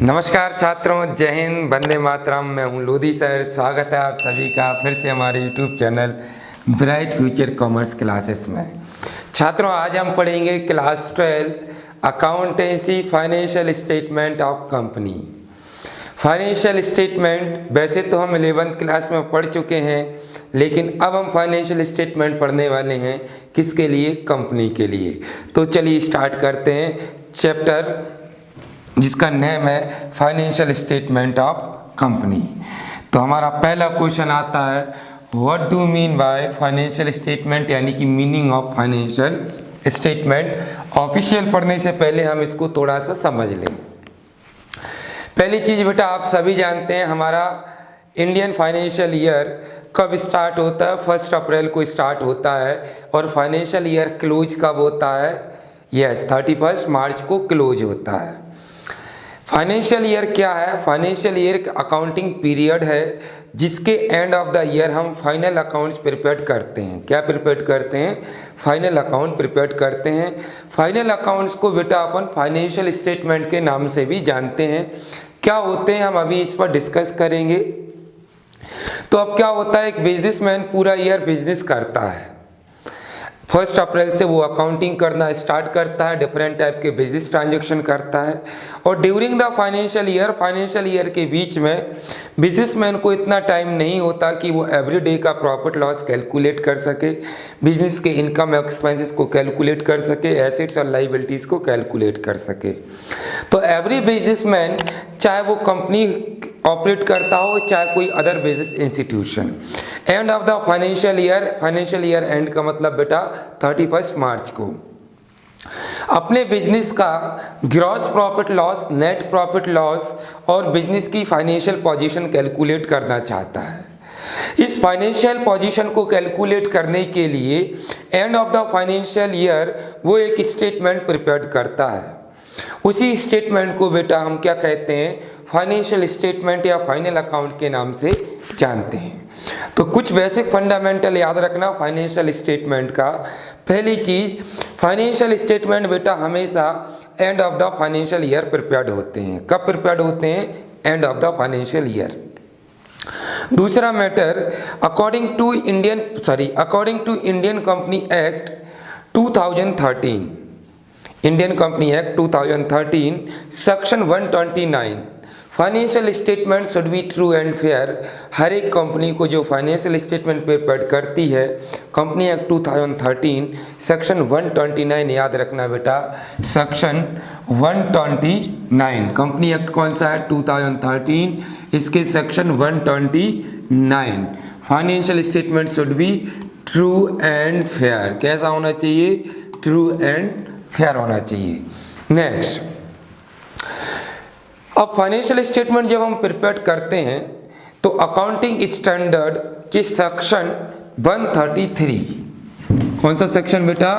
नमस्कार छात्रों, जय हिंद, वंदे मातरम। मैं हूं लोधी सर। स्वागत है आप सभी का फिर से हमारे YouTube channel bright future commerce classes में। छात्रों, आज हम पढ़ेंगे class 12 accountancy financial statement of company. Financial statement वैसे तो हम 11th क्लास में पढ़ चुके हैं, लेकिन अब हम फाइनेंशियल स्टेटमेंट पढ़ने वाले हैं। किसके लिए? कंपनी के लिए। तो चलिए स्टार्ट करते हैं चैप्टर जिसका नेम है फाइनेंशियल स्टेटमेंट ऑफ कंपनी। तो हमारा पहला क्वेश्चन आता है, what do mean by financial statement, यानी कि meaning of financial statement. Official पढ़ने से पहले हम इसको थोड़ा सा समझ लें। पहली चीज़ बेटा, आप सभी जानते हैं हमारा इंडियन फाइनेंशियल ईयर कब स्टार्ट होता है? 1 अप्रैल को स्टार्ट होता है। और फाइनेंशियल ईयर क्लोज कब होता है? यस, 31 मार्च को क्लोज होता है। फाइनेंशियल ईयर क्या है? फाइनेंशियल ईयर एक अकाउंटिंग पीरियड है जिसके एंड ऑफ द ईयर हम फाइनल अकाउंट्स प्रिपेयर करते हैं। क्या प्रिपेयर करते हैं? फाइनल अकाउंट प्रिपेयर करते हैं। फाइनल अकाउंट्स को बेटा अपन फाइनेंशियल स्टेटमेंट के नाम से भी जानते हैं। क्या होते हैं हम अभी इस पर डिस्कस करेंगे। तो अब क्या होता है, एक बिजनेसमैन पूरा ईयर बिजनेस करता है। 1 अप्रैल से वो अकाउंटिंग करना स्टार्ट करता है, डिफरेंट टाइप के बिजनेस ट्रांजैक्शन करता है। और ड्यूरिंग द फाइनेंशियल ईयर के बीच में बिजनेसमैन को इतना टाइम नहीं होता कि वो एवरी डे का प्रॉफिट लॉस कैलकुलेट कर सके, बिजनेस के इनकम एक्सपेंसेस को कैलकुलेट कर सके, एसेट्स और लाइबिलिटीज़ को कैलकुलेट कर सके। तो एवरी बिजनेसमैन, चाहे वो कंपनी ऑपरेट करता हो चाहे कोई other business institution, and of the financial year and का मतलब बेटा 31 मार्च को अपने बिजनेस का gross profit loss, net profit loss और बिजनेस की फाइनेंशियल पोजीशन कैलकुलेट करना चाहता है। इस फाइनेंशियल पोजीशन को कैलकुलेट करने के लिए and of the financial year वो एक स्टेटमेंट प्रिपेयर करता है। उसी स्टेटमेंट को बेटा हम क्या कहते हैं? फाइनेंशियल स्टेटमेंट या फाइनल अकाउंट के नाम से जानते हैं। तो कुछ बेसिक फंडामेंटल याद रखना फाइनेंशियल स्टेटमेंट का। पहली चीज़, फाइनेंशियल स्टेटमेंट बेटा हमेशा end of the financial year prepared होते हैं। कब प्रिपेयर्ड होते हैं? End of the financial year. दूसरा matter, according to Indian company act 2013, Indian company act 2013 section 129, financial statement should be true and fair. हर एक कंपनी को जो फाइनेंशियल स्टेटमेंट प्रिपेयर करती है, कंपनी एक्ट 2013 सेक्शन 129 याद रखना बेटा, सेक्शन 129। कंपनी एक्ट कौन सा है? 2013, इसके section 129। Financial statement should be true and fair. कैसा होना चाहिए? ट्रू एंड फेयर होना चाहिए। नेक्स्ट, अब फाइनेंशियल स्टेटमेंट जब हम प्रिपेयर करते हैं तो अकाउंटिंग स्टैंडर्ड के सेक्शन 133, कौन सा सेक्शन बेटा?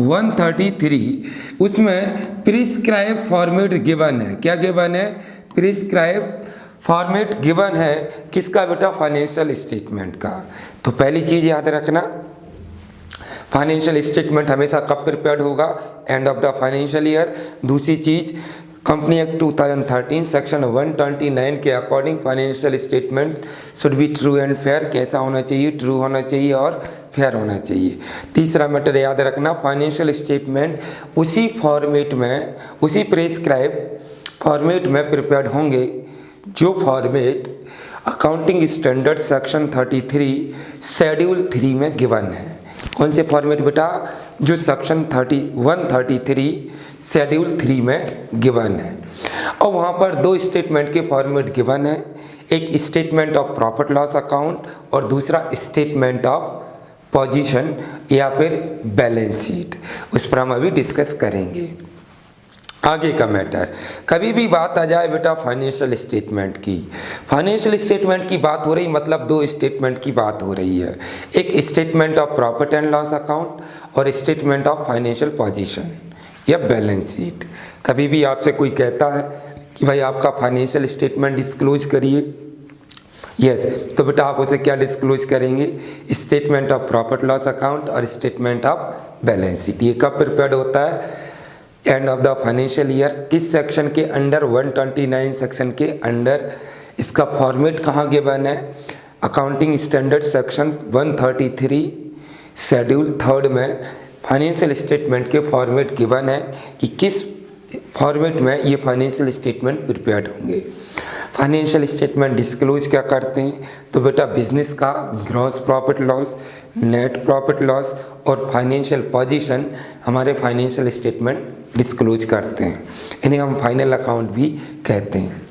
133, उसमें प्रिस्क्राइब फॉर्मेट गिवन है। क्या गिवन है? प्रिस्क्राइब फॉर्मेट गिवन है। किसका बेटा? फाइनेंशियल स्टेटमेंट का। तो पहली चीज़ याद रखना, फाइनेंशियल स्टेटमेंट हमेशा कब प्रिपेयर्ड होगा? And of the financial year. दूसरी चीज़, कंपनी एक्ट 2013 सेक्शन 129 के according financial statement should be true and fair. कैसा होना चाहिए? ट्रू होना चाहिए और फेयर होना चाहिए। तीसरा मैटर याद रखना, फाइनेंशियल स्टेटमेंट उसी फॉर्मेट में, उसी प्रिस्क्राइब फॉर्मेट में प्रिपेयर्ड होंगे जो format accounting standard section 33 schedule 3 में गिवन है। कौन से फॉर्मेट बेटा? जो सेक्शन 133 शेड्यूल 3 में गिवन है। और वहाँ पर 2 स्टेटमेंट के फॉर्मेट गिवन है, एक statement of profit loss account और दूसरा स्टेटमेंट ऑफ पोजीशन या फिर बैलेंस शीट। उस पर हम अभी डिस्कस करेंगे। आगे का मैटर, कभी भी बात आ जाए बेटा फाइनेंशियल स्टेटमेंट की, फाइनेंशियल स्टेटमेंट की बात हो रही मतलब 2 स्टेटमेंट की बात हो रही है, एक statement of profit and loss account और स्टेटमेंट ऑफ फाइनेंशियल पोजीशन या बैलेंस शीट। कभी भी आपसे कोई कहता है कि भाई आपका फाइनेंशियल स्टेटमेंट डिस्क्लोज करिए, यस, तो बेटा आप उसे क्या डिस्क्लोज करेंगे? Statement of profit loss account और स्टेटमेंट ऑफ बैलेंस शीट। ये कब प्रिपेयर्ड होता है? And of the financial year किस सेक्शन के अंडर, 129 सेक्शन के अंडर। इसका फॉर्मेट कहाँ गिवन है, अकाउंटिंग स्टैंडर्ड सेक्शन 133 शेड्यूल 3 में फाइनेंशियल स्टेटमेंट के फॉर्मेट गिवन है कि किस फॉर्मेट में ये फाइनेंशियल स्टेटमेंट प्रिपेयर्ड होंगे। फाइनेंशियल स्टेटमेंट डिस्क्लोज क्या करते हैं, तो बेटा बिजनेस का gross profit loss, net profit loss और फाइनेंशियल पोजीशन हमारे फाइनेंशियल स्टेटमेंट डिस्क्लोज करते हैं। इन्हें हम फाइनल अकाउंट भी कहते हैं।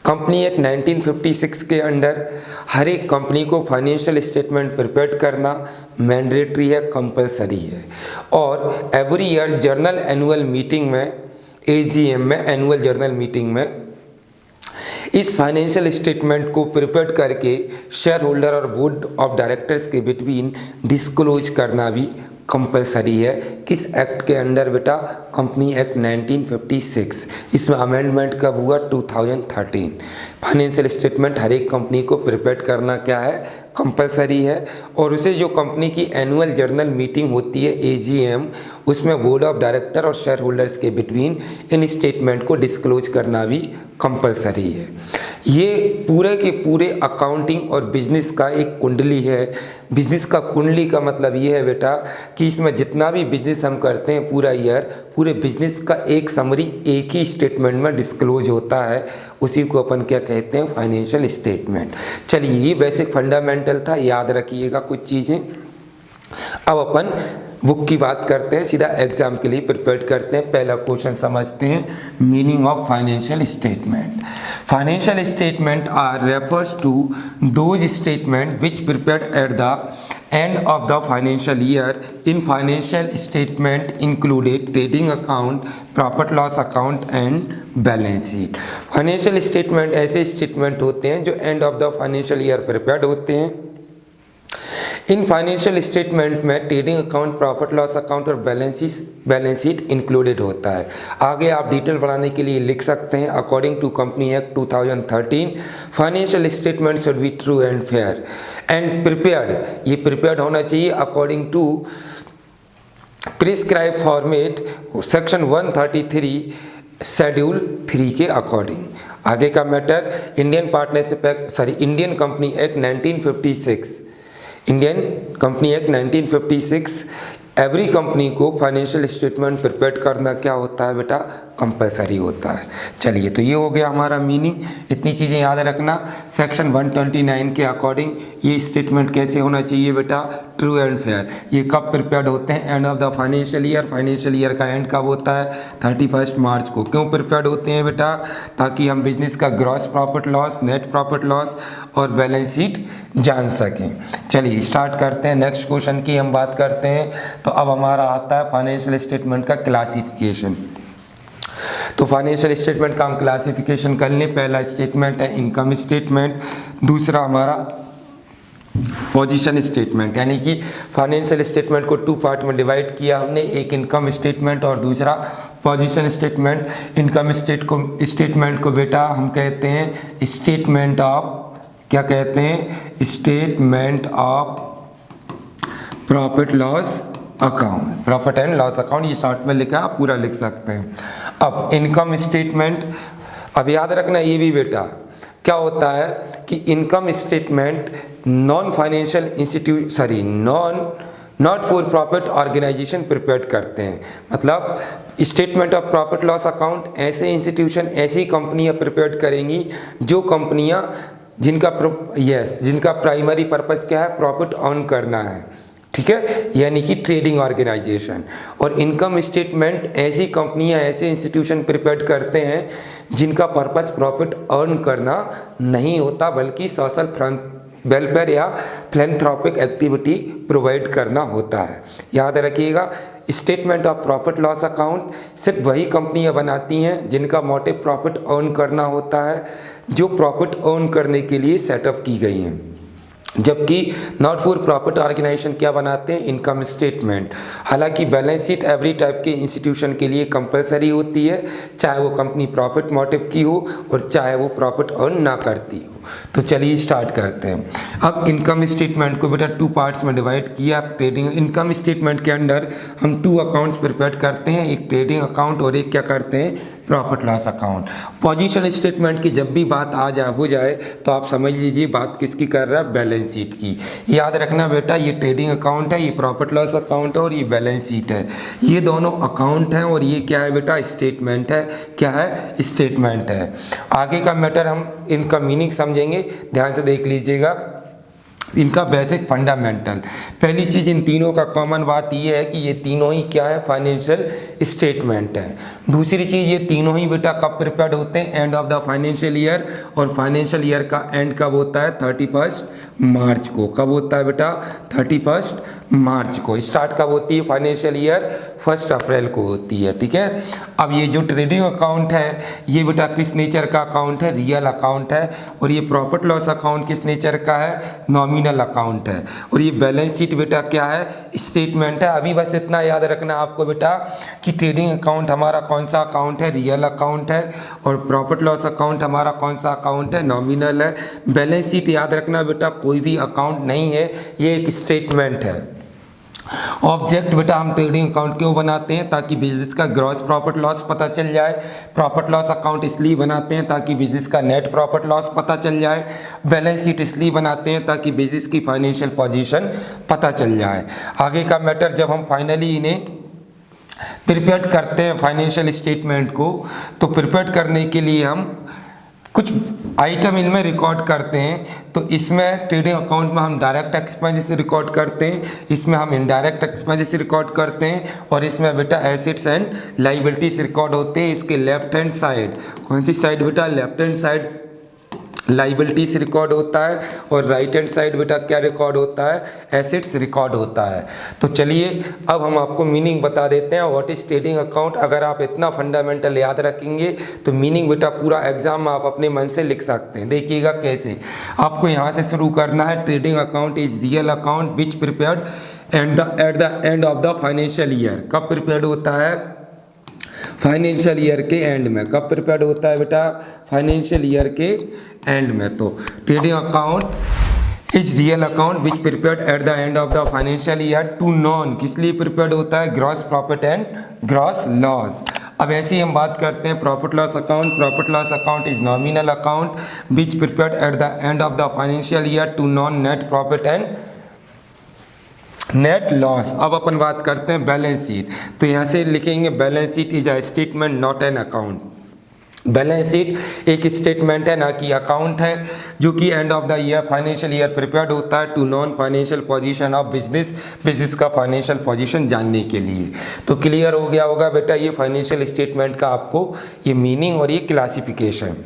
कंपनी एक्ट 1956 के अंडर हर एक कंपनी को फाइनेंशियल स्टेटमेंट प्रिपेयर करना मैंडेटरी है, कंपलसरी है। और every year journal annual meeting में, AGM में, एनुअल जर्नल मीटिंग में इस फाइनेंशियल स्टेटमेंट को प्रिपेयर करके शेयर होल्डर और बोर्ड ऑफ डायरेक्टर्स के बिटवीन डिस्क्लोज करना भी कंपलसरी है। किस एक्ट के अंडर बेटा, कंपनी एक्ट 1956। इसमें अमेंडमेंट कब हुआ, 2013। फाइनेंशियल स्टेटमेंट हर एक कंपनी को प्रिपेयर करना क्या है, कंपलसरी है। और उसे जो कंपनी की एनुअल जर्नल मीटिंग होती है AGM, उसमें बोर्ड ऑफ डायरेक्टर और शेयर होल्डर्स के बिटवीन इन स्टेटमेंट को डिस्क्लोज करना भी कंपलसरी है। ये पूरे के पूरे अकाउंटिंग और बिजनेस का एक कुंडली है। बिजनेस का कुंडली का मतलब ये है बेटा कि इसमें जितना भी बिजनेस हम करते हैं पूरा ईयर, पूरे बिजनेस का एक समरी एक ही स्टेटमेंट में डिस्क्लोज होता है। उसी को अपन क्या कहते हैं, फाइनेंशियल स्टेटमेंट। चलिए, ये बेसिक फंडामेंटल था, याद रखिएगा कुछ चीज़ें। अब अपन बुक की बात करते हैं, सीधा एग्जाम के लिए प्रिपेयर करते हैं। पहला क्वेश्चन समझते हैं, meaning of financial statement. Financial statement are refers to those statement which prepared at the end of the financial year. In financial statement included trading account, profit loss account and balance sheet. Financial statement ऐसे statement होते हैं जो end of the financial year prepared होते हैं। इन financial statement में trading account, profit loss account और balance sheet included होता है। आगे आप डिटेल बढ़ाने के लिए लिख सकते हैं, according to company act 2013 financial statement should be true and fair and prepared. ये प्रिपेयर्ड होना चाहिए according to prescribe format section 133 schedule 3 के अकॉर्डिंग। आगे का matter, Indian company act 1956, Indian company act 1956 every company को फाइनेंशियल स्टेटमेंट प्रिपेयर करना क्या होता है बेटा, कंपलसरी होता है। चलिए, तो ये हो गया हमारा मीनिंग। इतनी चीज़ें याद रखना। सेक्शन 129 के अकॉर्डिंग ये स्टेटमेंट कैसे होना चाहिए बेटा, ट्रू एंड फेयर। ये कब प्रिपेयर्ड होते हैं, end of the financial year. Financial year का एंड कब होता है, 31 मार्च को। क्यों प्रिपेयर्ड होते हैं बेटा, ताकि हम बिजनेस का gross profit loss, net profit loss और बैलेंस शीट जान सकें। चलिए स्टार्ट करते हैं। नेक्स्ट क्वेश्चन की हम बात करते हैं। तो अब हमारा आता है फाइनेंशियल स्टेटमेंट का क्लासिफिकेशन। तो फाइनेंशियल स्टेटमेंट का हम क्लासिफिकेशन कर लें। पहला स्टेटमेंट है इनकम स्टेटमेंट, दूसरा हमारा पोजीशन स्टेटमेंट। यानी कि फाइनेंशियल स्टेटमेंट को 2 पार्ट में डिवाइड किया हमने, एक इनकम स्टेटमेंट और दूसरा पोजीशन स्टेटमेंट। इनकम स्टेटमेंट को बेटा हम कहते हैं स्टेटमेंट ऑफ, क्या कहते हैं, statement of profit loss account, profit and loss account. ये शॉर्ट में लिखा, आप पूरा लिख सकते हैं। अब इनकम स्टेटमेंट, अब याद रखना ये भी बेटा क्या होता है कि income statement non financial not for profit organisation prepare करते हैं। मतलब statement of profit loss account ऐसे इंस्टीट्यूशन, ऐसी कंपनियां प्रिपेयर करेंगी जो कंपनियां जिनका प्राइमरी पर्पस क्या है, प्रॉफिट अर्न करना है, ठीक है, यानी कि ट्रेडिंग ऑर्गेनाइजेशन। और इनकम स्टेटमेंट ऐसी कंपनियां, ऐसे इंस्टीट्यूशन प्रिपेयर करते हैं जिनका पर्पस प्रॉफिट अर्न करना नहीं होता, बल्कि सोशल वेलफेयर या फिलैंथ्रोपिक एक्टिविटी प्रोवाइड करना होता है। याद रखिएगा, statement of profit loss account सिर्फ वही कंपनियां बनाती हैं जिनका मोटिव प्रॉफिट अर्न करना होता है, जो प्रॉफिट अर्न करने के लिए सेटअप की गई हैं। जबकि नॉट फॉर प्रॉफिट ऑर्गेनाइजेशन क्या बनाते हैं, इनकम स्टेटमेंट। हालांकि बैलेंस शीट एवरी टाइप के इंस्टीट्यूशन के लिए कंपलसरी होती है, चाहे वो कंपनी प्रॉफिट मोटिव की हो और चाहे वो प्रॉफिट अर्न ना करती हो। तो चलिए स्टार्ट करते हैं। अब इनकम स्टेटमेंट को बेटा 2 पार्ट्स में डिवाइड किया। ट्रेडिंग इनकम स्टेटमेंट के अंदर हम 2 अकाउंट्स प्रिपेयर करते हैं, एक ट्रेडिंग अकाउंट और एक क्या करते हैं, profit loss account. Position statement की जब भी बात हो जाए तो आप समझ लीजिए बात किसकी कर रहा है, बैलेंस शीट की। याद रखना बेटा, ये ट्रेडिंग अकाउंट है, ये प्रॉफिट लॉस अकाउंट है और ये बैलेंस शीट है। ये दोनों अकाउंट हैं और ये क्या है बेटा, स्टेटमेंट है। क्या है, स्टेटमेंट है। आगे का मैटर हम इनका मीनिंग समझेंगे, ध्यान से देख लीजिएगा। इनका बेसिक फंडामेंटल, पहली चीज़ इन तीनों का कॉमन बात ये है कि ये तीनों ही क्या है, फाइनेंशियल स्टेटमेंट है। दूसरी चीज़, ये तीनों ही बेटा कब प्रिपेयर्ड होते हैं, end of the financial year. और फाइनेंशियल ईयर का एंड कब होता है, 31 मार्च को। कब होता है बेटा, 31 मार्च को। स्टार्ट कब होती है फाइनेंशियल ईयर, 1 अप्रैल को होती है। ठीक है। अब ये जो ट्रेडिंग अकाउंट है ये बेटा किस नेचर का अकाउंट है, रियल अकाउंट है। और ये प्रॉफिट लॉस अकाउंट किस नेचर का है, नॉमिनल अकाउंट है। और ये बैलेंस शीट बेटा क्या है, स्टेटमेंट है। अभी बस इतना याद रखना आपको बेटा कि ट्रेडिंग अकाउंट हमारा कौन सा अकाउंट है, रियल अकाउंट है। और प्रॉफिट लॉस अकाउंट हमारा कौन सा अकाउंट है, नॉमिनल है। बैलेंस शीट याद रखना बेटा कोई भी अकाउंट नहीं है, ये एक स्टेटमेंट है। ऑब्जेक्ट बेटा हम ट्रेडिंग अकाउंट क्यों बनाते हैं, ताकि बिजनेस का ग्रॉस प्रॉफिट लॉस पता चल जाए। प्रॉफिट लॉस अकाउंट इसलिए बनाते हैं ताकि बिजनेस का नेट प्रॉफिट लॉस पता चल जाए। बैलेंस शीट इसलिए बनाते हैं ताकि बिजनेस की फाइनेंशियल पोजीशन पता चल जाए। आगे का मैटर, जब हम फाइनली इन्हें प्रिपेयर करते हैं फाइनेंशियल स्टेटमेंट को, तो प्रिपेयर करने के लिए हम कुछ आइटम इनमें रिकॉर्ड करते हैं। तो इसमें ट्रेडिंग अकाउंट में हम डायरेक्ट एक्सपेंसेस रिकॉर्ड करते हैं, इसमें हम इनडायरेक्ट एक्सपेंसेस रिकॉर्ड करते हैं, और इसमें बेटा एसेट्स एंड लाइबिलिटीज रिकॉर्ड होते हैं। इसके लेफ्ट हैंड साइड, कौन सी साइड बेटा, left hand side liabilities record होता है, और राइट हैंड साइड बेटा क्या रिकॉर्ड होता है, एसेट्स रिकॉर्ड होता है। तो चलिए अब हम आपको मीनिंग बता देते हैं व्हाट इज ट्रेडिंग अकाउंट। अगर आप इतना फंडामेंटल याद रखेंगे तो मीनिंग बेटा पूरा एग्जाम में आप अपने मन से लिख सकते हैं। देखिएगा कैसे, आपको यहाँ से शुरू करना है। Trading account is real account which prepared at the end of the financial year. कब प्रिपेयर्ड होता है, फाइनेंशियल ईयर के एंड में। कब प्रिपेयर्ड होता है बेटा, फाइनेंशियल ईयर के एंड में। तो trading account is real account which prepared at the end of the financial year to know, किस लिए प्रिपेयर्ड होता है, gross profit and gross loss. अब ऐसे ही हम बात करते हैं profit loss account. Profit loss account is nominal account which prepared at the end of the financial year to know net profit and net loss. अब अपन बात करते हैं बैलेंस शीट। तो यहाँ से लिखेंगे balance sheet is a statement not an account. Balance sheet एक स्टेटमेंट है, ना कि अकाउंट है, जो कि end of the year financial year prepared होता है to know financial position of business का फाइनेंशियल पोजीशन जानने के लिए। तो क्लियर हो गया होगा बेटा ये फाइनेंशियल स्टेटमेंट का आपको ये मीनिंग और ये क्लासिफिकेशन।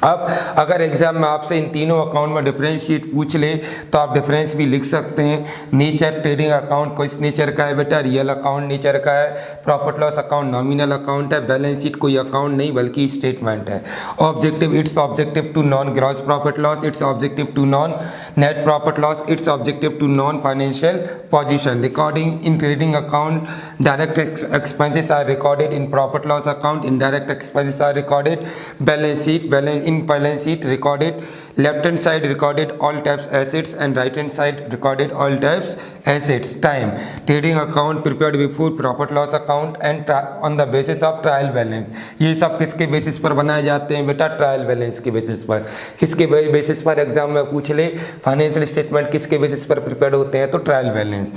अब अगर एग्जाम में आपसे इन तीनों अकाउंट में डिफरेंस शीट पूछ ले तो आप डिफरेंस भी लिख सकते हैं। नेचर ट्रेडिंग अकाउंट को इस नेचर का है बेटा, रियल अकाउंट नेचर का है। Profit loss account nominal account है। बैलेंस शीट कोई अकाउंट नहीं बल्कि स्टेटमेंट है। Objective, it's objective to know gross profit loss, it's objective to know net profit loss, it's objective to know financial position. Recording in trading account, direct expenses are recorded in profit loss account, indirect expenses are recorded balance sheet. In balance sheet recorded left hand side recorded all types assets and right hand side recorded all types assets. Time, trading account prepared before profit loss account and on the basis of trial balance। ये सब किसके basis पर बनाए जाते हैं बेटा, trial balance के basis पर। किसके बेसिस पर एग्जाम में पूछ ले, फाइनेंशियल स्टेटमेंट किसके बेसिस पर प्रिपेयर होते हैं, तो ट्रायल बैलेंस।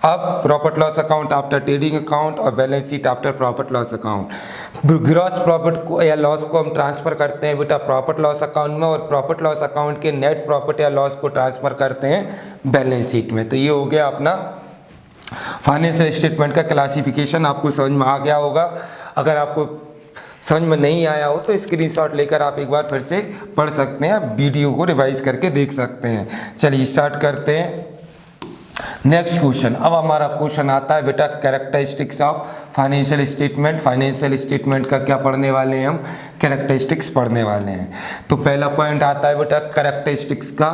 अब profit loss account after trading account और balance sheet after profit loss account. Gross profit को या लॉस को हम ट्रांसफर करते हैं बेटा प्रॉफिट लॉस अकाउंट में, और प्रॉफिट लॉस अकाउंट के नेट प्रॉफिट या लॉस को ट्रांसफर करते हैं बैलेंस शीट में। तो ये हो गया अपना फाइनेंशियल स्टेटमेंट का क्लासिफिकेशन। आपको समझ में आ गया होगा। अगर आपको समझ में नहीं आया हो तो स्क्रीनशॉट लेकर आप एक बार फिर से पढ़ सकते हैं, वीडियो को रिवाइज करके देख सकते हैं। चलिए स्टार्ट करते हैं नेक्स्ट क्वेश्चन। अब हमारा क्वेश्चन आता है बेटा characteristics of financial statement. Financial statement का क्या पढ़ने वाले हैं हम, कैरेक्टरिस्टिक्स पढ़ने वाले हैं। तो पहला पॉइंट आता है बेटा कैरेक्टरिस्टिक्स का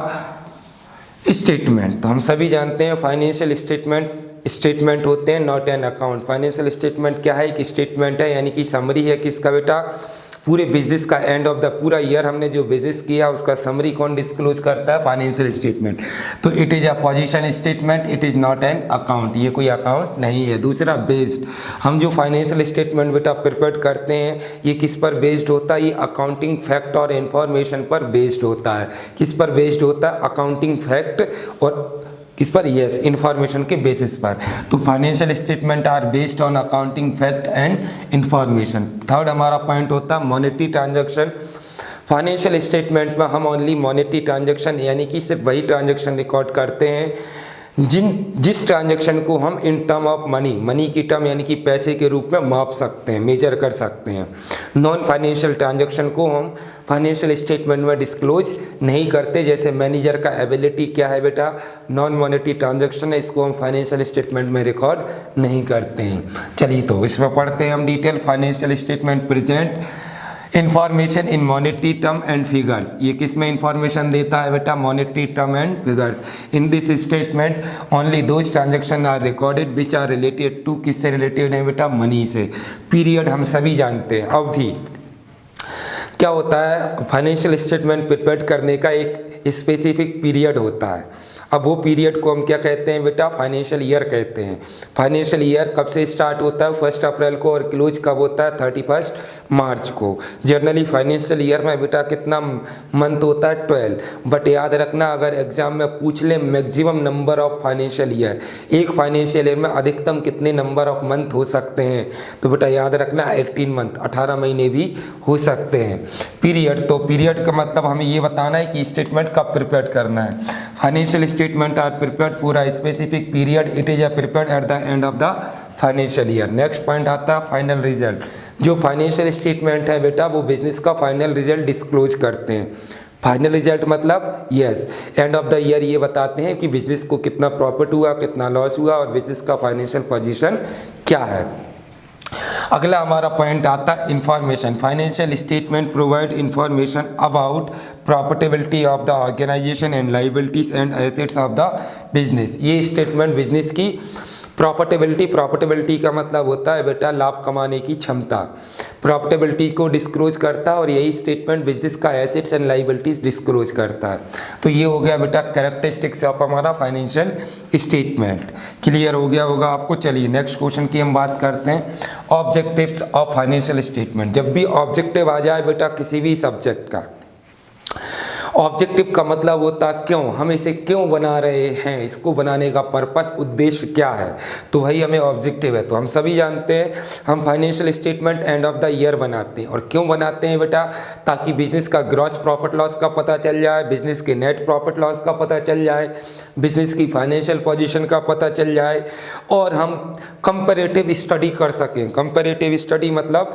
स्टेटमेंट। तो हम सभी जानते हैं फाइनेंशियल स्टेटमेंट होते हैं not an account. Financial statement क्या है, एक स्टेटमेंट है, यानी कि समरी है किसका बेटा, पूरे बिजनेस का एंड ऑफ द पूरा ईयर हमने जो बिजनेस किया उसका समरी कौन डिस्क्लोज करता है? Financial statement. तो it is a position statement, it is not an account, ये कोई अकाउंट नहीं है। दूसरा बेस्ड, हम जो फाइनेंशियल स्टेटमेंट बेटा प्रिपेयर करते हैं ये किस पर बेस्ड होता है? ये अकाउंटिंग फैक्ट और इन्फॉर्मेशन पर बेस्ड होता है। किस पर बेस्ड होता है? अकाउंटिंग फैक्ट और किस पर? यस, इंफॉर्मेशन के बेसिस पर। तो financial statement are based on accounting fact and information. Third हमारा पॉइंट होता है मॉनेटरी ट्रांजैक्शन। फाइनेंशियल स्टेटमेंट में हम ओनली मॉनेटरी ट्रांजैक्शन यानी कि सिर्फ वही ट्रांजैक्शन रिकॉर्ड करते हैं जिस ट्रांजैक्शन को हम इन टर्म ऑफ मनी की टर्म यानी कि पैसे के रूप में माप सकते हैं, मेजर कर सकते हैं। नॉन फाइनेंशियल ट्रांजैक्शन को हम फाइनेंशियल स्टेटमेंट में डिस्क्लोज नहीं करते। जैसे मैनेजर का एबिलिटी क्या है बेटा? नॉन मॉनेटरी ट्रांजैक्शन है, इसको हम फाइनेंशियल स्टेटमेंट में रिकॉर्ड नहीं करते हैं। चलिए तो इसमें पढ़ते हैं हम detail. Financial statement present information in monetary term and figures. ये किस में इंफॉर्मेशन देता है बेटा? Monetary term and figures. In this statement only those transaction are recorded which are related to, किससे रिलेटेड है बेटा? मनी से। पीरियड हम सभी जानते हैं। अवधि क्या होता है? फाइनेंशियल स्टेटमेंट प्रिपेयर करने का एक स्पेसिफिक पीरियड होता है। अब वो पीरियड को हम क्या कहते हैं बेटा? फाइनेंशियल ईयर कहते हैं। फाइनेंशियल ईयर कब से स्टार्ट होता है? 1 अप्रैल को, और क्लोज कब होता है? 31 मार्च को। जनरली फाइनेंशियल ईयर में बेटा कितना मंथ होता है? 12। बट याद रखना अगर एग्जाम में पूछ ले maximum number of financial year, एक फाइनेंशियल ईयर में अधिकतम कितने नंबर ऑफ मंथ हो सकते हैं? तो बेटा याद रखना 18 मंथ, 18 महीने भी हो सकते हैं। पीरियड, तो पीरियड का मतलब हमें ये बताना है कि स्टेटमेंट कब प्रिपेयर करना है। Financial statement are prepared for a specific period, it is prepared at the end of the financial year. Next point आता है फाइनल रिजल्ट। जो फाइनेंशियल स्टेटमेंट है बेटा वो बिजनेस का फाइनल रिजल्ट डिस्क्लोज करते हैं। फाइनल रिजल्ट मतलब yes, and of the year ये बताते हैं कि बिजनेस को कितना प्रॉफिट हुआ, कितना लॉस हुआ और बिजनेस का फाइनेंशियल पोजीशन क्या है। अगला हमारा पॉइंट आता है information. Financial statement provide information about profitability of the organisation and liabilities and assets of the business. ये स्टेटमेंट बिजनेस की प्रॉफिटेबिलिटी का मतलब होता है बेटा लाभ कमाने की क्षमता। प्रॉफिटेबिलिटी को डिस्क्लोज करता है और यही स्टेटमेंट बिजनेस का एसेट्स एंड लायबिलिटीज डिस्क्लोज करता है। तो ये हो गया बेटा कैरेक्टरिस्टिक्स ऑफ हमारा फाइनेंशियल स्टेटमेंट। क्लियर हो गया होगा आपको। चलिए नेक्स्ट क्वेश्चन की हम बात करते हैं। Objectives of financial statement. जब भी ऑब्जेक्टिव आ जाए बेटा किसी भी सब्जेक्ट का, ऑब्जेक्टिव का मतलब होता क्यों, हम इसे क्यों बना रहे हैं, इसको बनाने का पर्पस, उद्देश्य क्या है, तो वही हमें ऑब्जेक्टिव है। तो हम सभी जानते हैं हम financial statement and of the year बनाते हैं। और क्यों बनाते हैं बेटा? ताकि बिजनेस का ग्रॉस प्रॉफिट लॉस का पता चल जाए, बिजनेस के नेट प्रॉफिट लॉस का पता चल जाए, बिजनेस की फाइनेंशियल पोजीशन का पता चल जाए और हम कंपैरेटिव स्टडी कर सकें। कंपैरेटिव स्टडी मतलब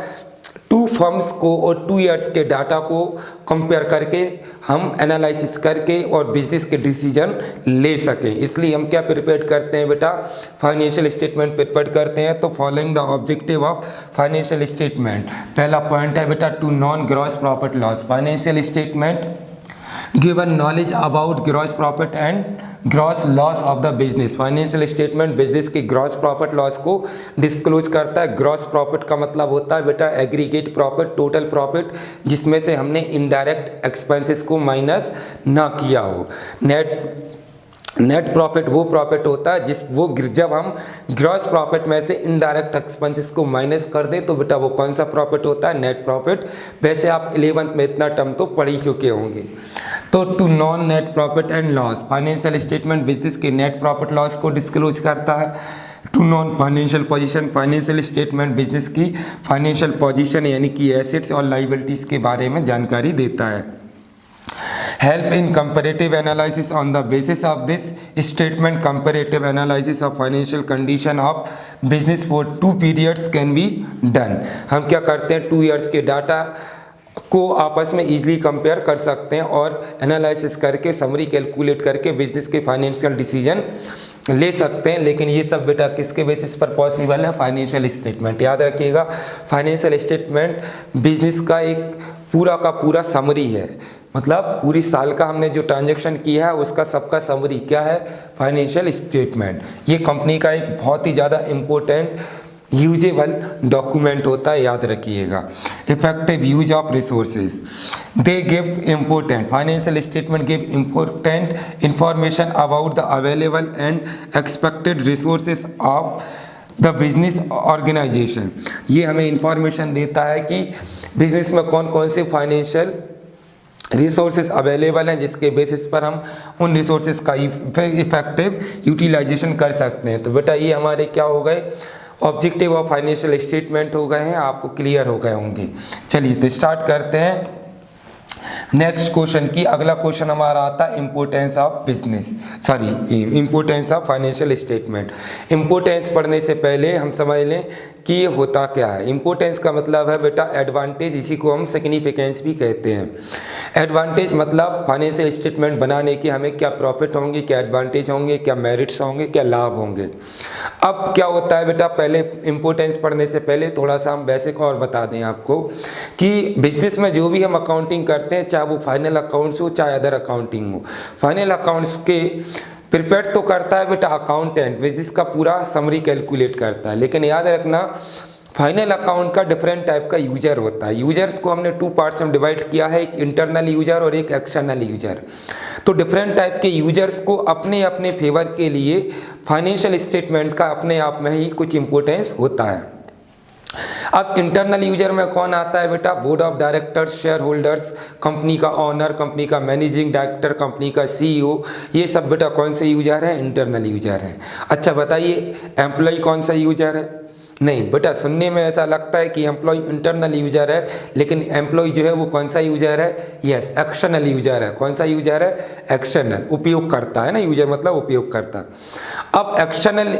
2 फर्म्स को और 2 ईयर्स के डाटा को कंपेयर करके हम एनालिसिस करके और बिजनेस के डिसीजन ले सकें। इसलिए हम क्या प्रिपेयर करते हैं बेटा? फाइनेंशियल स्टेटमेंट प्रिपेयर करते हैं। तो following the objective of financial statement, पहला पॉइंट है बेटा to know gross profit loss. Financial statement given knowledge about gross profit and gross loss of the business. Financial statement business की gross profit loss को disclose करता है। Gross profit का मतलब होता है बेटा एग्रीगेट प्रॉफिट, टोटल प्रॉफिट जिसमें से हमने इनडायरेक्ट एक्सपेंसेस को माइनस ना किया हो। नेट प्रॉफिट वो प्रॉफिट होता है जब हम ग्रॉस प्रॉफिट में से इनडायरेक्ट एक्सपेंसेस को माइनस कर दें तो बेटा वो कौन सा प्रॉफिट होता है? Net profit. वैसे आप 11th में इतना टर्म तो पढ़ ही चुके होंगे। तो to know net profit and loss, financial statement business के नेट प्रॉफिट लॉस को डिस्क्लोज करता है। To know financial position, financial statement business की फाइनेंशियल पोजीशन यानी कि एसेट्स और लायबिलिटीज के बारे में जानकारी देता है। Help in comparative analysis on the basis of this statement. Comparative analysis of financial condition of business for 2 periods can be done. हम क्या करते हैं? 2 years के डाटा को आपस में इजीली कंपेयर कर सकते हैं और एनालिसिस करके समरी कैलकुलेट करके बिजनेस के फाइनेंशियल डिसीजन ले सकते हैं। लेकिन ये सब बेटा किसके बेसिस पर पॉसिबल है? Financial statement. याद रखिएगा फाइनेंशियल स्टेटमेंट बिजनेस का एक पूरा का पूरा समरी है। मतलब पूरी साल का हमने जो ट्रांजैक्शन किया है उसका सबका समरी क्या है? Financial statement. ये कंपनी का एक बहुत ही ज़्यादा इम्पोर्टेंट यूजेबल डॉक्यूमेंट होता है, याद रखिएगा। Effective use of resources, they give important, financial statement give important information about the available and expected resources of the business organisation. ये हमें इंफॉर्मेशन देता है कि बिजनेस में कौन कौन से फाइनेंशियल रिसोर्सेज अवेलेबल हैं, जिसके बेसिस पर हम उन रिसोर्सेज का इफेक्टिव यूटिलाइजेशन कर सकते हैं। तो बेटा ये हमारे क्या हो गए, ऑब्जेक्टिव ऑफ फाइनेंशियल स्टेटमेंट हो गए हैं, आपको क्लियर हो गए होंगे। चलिए तो स्टार्ट करते हैं नेक्स्ट क्वेश्चन की। अगला क्वेश्चन हमारा आता है importance of business, importance of financial statement. Importance पढ़ने से पहले हम समझ लें कि ये होता क्या है। इम्पोर्टेंस का मतलब है बेटा एडवांटेज, इसी को हम सिग्निफिकेंस भी कहते हैं। एडवांटेज मतलब फाइनेंशियल स्टेटमेंट बनाने के हमें क्या प्रॉफिट होंगे, क्या एडवांटेज होंगे, क्या मेरिट्स होंगे, क्या लाभ होंगे। अब क्या होता है बेटा, पहले इम्पोर्टेंस पढ़ने से पहले थोड़ा सा हम बेसिक और बता दें आपको कि बिजनेस में जो भी हम अकाउंटिंग करते हैं, चाहे वो फाइनल अकाउंट्स हो चाहे अदर अकाउंटिंग हो, फाइनल अकाउंट्स के प्रिपेयर तो करता है बेटा अकाउंटेंट, बिजनेस का पूरा समरी कैलकुलेट करता है। लेकिन याद रखना फाइनल अकाउंट का डिफरेंट टाइप का यूजर होता है। यूजर्स को हमने 2 पार्ट्स में डिवाइड किया है, एक इंटरनल यूजर और एक एक्सटर्नल यूजर। तो डिफरेंट टाइप के यूजर्स को अपने अपने फेवर के लिए फाइनेंशियल स्टेटमेंट का अपने आप में ही कुछ इंपॉर्टेंस होता है। अब इंटरनल यूजर में कौन आता है बेटा, board of directors, share holders, company का ऑनर, कंपनी का मैनेजिंग डायरेक्टर, कंपनी का सीईओ, ये सब बेटा कौन से यूजर हैं, इंटरनल यूजर हैं। अच्छा बताइए एम्प्लॉय कौन सा यूजर है? नहीं बेटा, सुनने में ऐसा लगता है कि एम्प्लॉय इंटरनल यूजर है, लेकिन एम्प्लॉय जो है वो कौन सा यूजर है, यस एक्सटर्नल यूजर है। कौन सा यूजर है, एक्सटर्नल, उपयोग करता है ना, यूजर मतलब उपयोग करता। अब एक्सटर्नल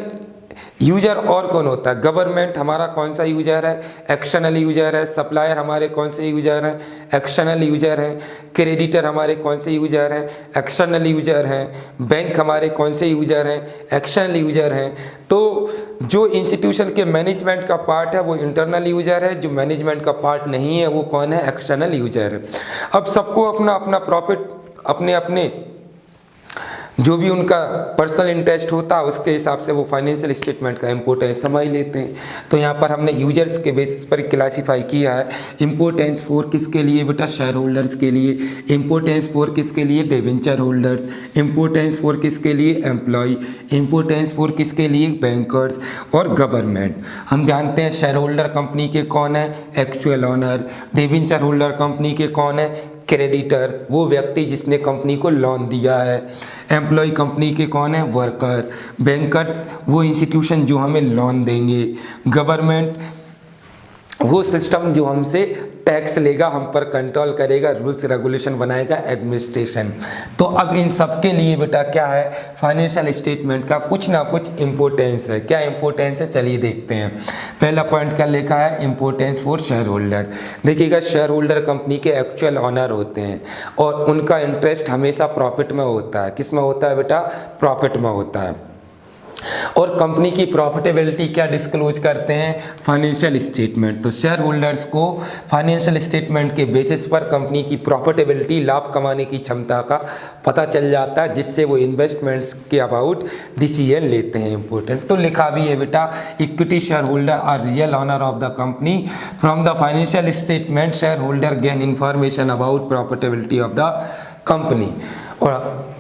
यूजर और कौन होता है, गवर्नमेंट हमारा कौन सा यूजर है, एक्सटर्नल यूजर है। सप्लायर हमारे कौन से यूजर हैं, एक्सटर्नल यूजर हैं। क्रेडिटर हमारे कौन से यूजर हैं, एक्सटर्नल यूजर हैं। बैंक हमारे कौन से यूजर हैं, एक्सटर्नल यूजर हैं। तो जो इंस्टीट्यूशन के मैनेजमेंट का पार्ट है वो इंटरनल यूजर है, जो मैनेजमेंट का पार्ट नहीं है वो कौन है, एक्सटर्नल यूजर है। अब सबको अपना अपना प्रॉफिट, अपने अपने जो भी उनका पर्सनल इंटरेस्ट होता है उसके हिसाब से वो फाइनेंशियल स्टेटमेंट का इम्पोर्टेंस समझ लेते हैं। तो यहाँ पर हमने यूजर्स के बेसिस पर क्लासीफाई किया है। इम्पोर्टेंस फॉर किसके लिए बेटा, शेयर होल्डर्स के लिए। इम्पोर्टेंस फॉर किसके लिए, डिबेंचर होल्डर्स। इम्पोर्टेंस फॉर किसके लिए, एम्प्लॉय। इम्पोर्टेंस फॉर किसके लिए, बैंकर्स और गवर्नमेंट। हम जानते हैं शेयर होल्डर कंपनी के कौन है, actual owner. Debenture holder company के कौन है, क्रेडिटर, वो व्यक्ति जिसने कंपनी को लोन दिया है। एम्प्लॉय कंपनी के कौन है, वर्कर। बैंकर्स वो इंस्टीट्यूशन जो हमें लोन देंगे। गवर्नमेंट वो सिस्टम जो हमसे टैक्स लेगा, हम पर कंट्रोल करेगा, रूल्स रेगुलेशन बनाएगा, एडमिनिस्ट्रेशन। तो अब इन सब के लिए बेटा क्या है, फाइनेंशियल स्टेटमेंट का कुछ ना कुछ इम्पोर्टेंस है। क्या इम्पोर्टेंस है, चलिए देखते हैं। पहला पॉइंट क्या लिखा है, इम्पोर्टेंस फॉर शेयर होल्डर। देखिएगा शेयर होल्डर कंपनी के एक्चुअल ऑनर होते हैं और उनका इंटरेस्ट हमेशा प्रॉफिट में होता है। किस में होता है बेटा, प्रॉफिट में होता है। और कंपनी की प्रॉफिटेबिलिटी क्या डिस्क्लोज करते हैं, फाइनेंशियल स्टेटमेंट। तो शेयर होल्डर्स को फाइनेंशियल स्टेटमेंट के बेसिस पर कंपनी की प्रॉफिटेबिलिटी, लाभ कमाने की क्षमता का पता चल जाता है, जिससे वो इन्वेस्टमेंट्स के अबाउट डिसीजन लेते हैं। इंपॉर्टेंट तो लिखा भी है बेटा, equity shareholder are real owner of the company. From the financial statement shareholder gain information about profitability of the company. और